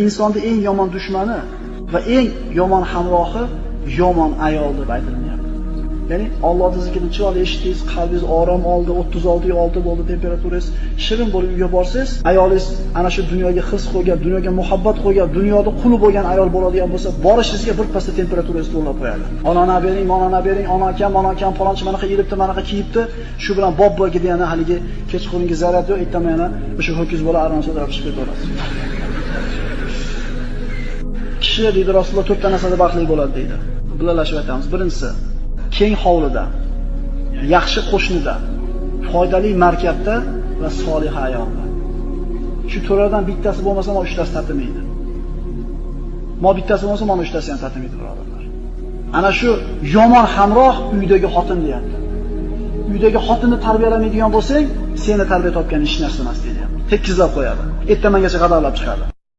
Insonning eng yomon dushmani va eng yomon hamrohi yomon ayol deb aytilmayapti. Ya'ni Allohning chiroyli eshitdingiz, qalbingiz orom oldi, 36 bo'ldi, temperaturangiz shirin bo'lib uyga borsangiz, ayolingiz ana shu dunyoga his qo'ygan, dunyoga muhabbat qo'ygan, dunyoda quli bo'lgan ayol bo'ladigan bo'lsa, borishingizga bir pasda temperaturangiz to'g'rilab qo'yadi. Onana bering, monana bering, ona akam falonchi manaqa yilibdi, manaqa kiyibdi, shu bilan bob bo'lgida yana haligi kechqurungi zaryad yo'q, ertaman yana o'sha ho'kiz bola aronsoda chiqib ketaverasiz. Kishi deydi Rasululloh 4 ta narsada baxtli bo'ladi deydi. Bilalashib aytamiz. Birinchisi, keng hovlida, yaxshi qo'shnida, foydali markabda va solih ayolda. Shu to'rlardan bittasi bo'lmasa, mana 3tasi tatimaydi. Mo bittasi bo'lmasa, mana 3tasi ham tatimaydi, birodarlar. Ana shu yomon hamroh uydagi xotin deyapti. Uydagi xotinni tarbiyalamaydigan bo'lsang, seni tarbiya topgan hech narsa emas deyapti. Tekizlab qo'yadi. Ertamangacha qadorlab chiqadi.